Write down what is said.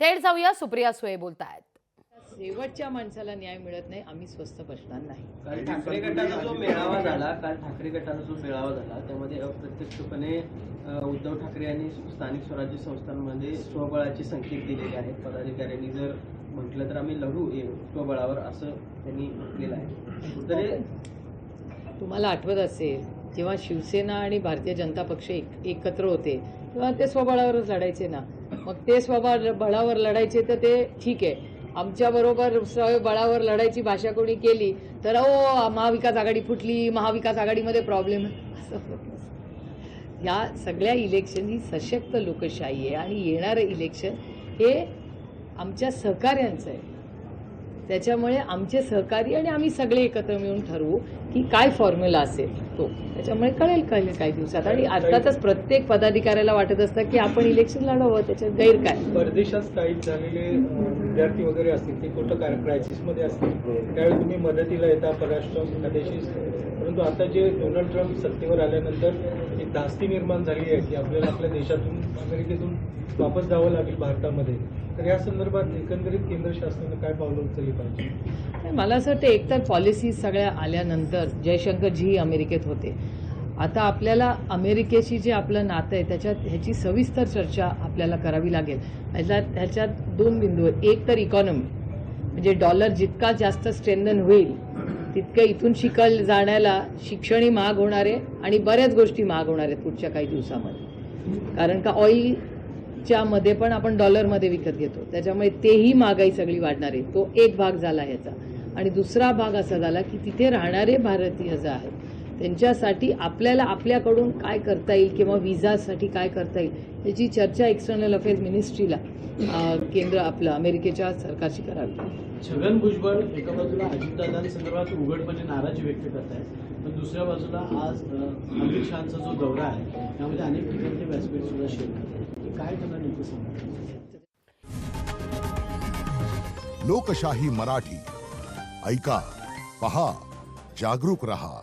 थेट जाऊया, सुप्रिया सुळे बोलतायत. शेवटच्या माणसाला न्याय मिळत नाही, आम्ही स्वस्थ बसणार नाही. काल ठाकरे गटाचा जो मेळावा झाला त्यामध्ये अप्रत्यक्षपणे उद्धव ठाकरे यांनी स्थानिक स्वराज्य संस्थांमध्ये स्वबळाचे संकेत दिलेले आहेत. पदाधिकाऱ्यांनी जर म्हटलं तर आम्ही लढू स्वबळावर असं त्यांनी म्हटलेलं आहे. तर तुम्हाला आठवत असेल, जेव्हा शिवसेना आणि भारतीय जनता पक्ष एकत्र होते तेव्हा ते स्वबळावरच लढायचे ना. मग ते स्वबळावर लढायचे तर ते ठीक आहे. आमच्याबरोबर स्वबळावर लढायची भाषा कोणी केली तर महाविकास आघाडी फुटली, महाविकास आघाडीमध्ये प्रॉब्लेम असं होत नसतं. या सगळ्या इलेक्शन ही सशक्त लोकशाही आहे आणि येणारं इलेक्शन हे आमच्या सहकार्यांचं आहे. त्याच्यामुळे आमचे सहकारी आणि आम्ही सगळे एकत्र मिळून ठरवू की काय फॉर्म्युला असेल तो. त्याच्यामुळे कळेल काही दिवसात. आणि अर्थातच प्रत्येक पदाधिकाऱ्याला वाटत असतं की आपण इलेक्शन लढावं, त्याच्यात गैर काय. परदेशात स्थायिक झालेले विद्यार्थी वगैरे असतील, ते कुठं क्रायसिसमध्ये असतील, त्यावेळी तुम्ही मदतीला येता परराष्ट्र खात्याशी. परंतु आता जे डोनाल्ड ट्रम्प सत्तेवर आल्यानंतर एक धास्ती निर्माण झाली आहे की आपल्याला आपल्या देशातून अमेरिकेतून वापस जावं लागेल भारतामध्ये. तर या संदर्भात एकंदरीत केंद्र शासनानं काय पावलं उचलली पाहिजे? मला असं वाटतं, एकतर पॉलिसीज सगळ्या आल्यानंतर जयशंकरजी अमेरिकेत होते. आता आपल्याला अमेरिकेशी जे आपलं नातं आहे त्याच्यात ह्याची सविस्तर चर्चा आपल्याला करावी लागेल. ह्याच्यात दोन बिंदू आहेत. एक तर इकॉनॉमी, म्हणजे डॉलर जितका जास्त स्ट्रेंथन होईल तितकं इथून जाण्याला शिक्षणही महाग होणार आहे आणि बऱ्याच गोष्टी महाग होणार आहेत पुढच्या काही दिवसामध्ये. कारण का ऑइलच्या मध्ये पण आपण डॉलरमध्ये विकत घेतो, त्याच्यामुळे तेही महागाई सगळी वाढणार आहे. तो एक भाग झाला ह्याचा. आणि दुसरा भाग असा झाला की तिथे राहणारे भारतीय जे आहेत त्यांच्यासाठी आपल्याला आपल्याकडून काय करता येईल किंवा विजासाठी काय करता येईल याची चर्चा एक्सटर्नल अफेअर्स मिनिस्ट्रीला केंद्र आपलं अमेरिकेच्या सरकारशी करावी. छगन भुजबळ एका बाजूला अजितदादांसंदर्भात उघडपणे नाराजी व्यक्त करत आहेत, पण दुसऱ्या बाजूला आज अमित शहाचा जो दौरा आहे त्यामध्ये अनेक ठिकाणी ते व्यासपीठ सुद्धा शेअर करतात. काय त्यांना नेमकं सांगतात? लोकशाही मराठी ऐका, पहा, जागरूक रहा.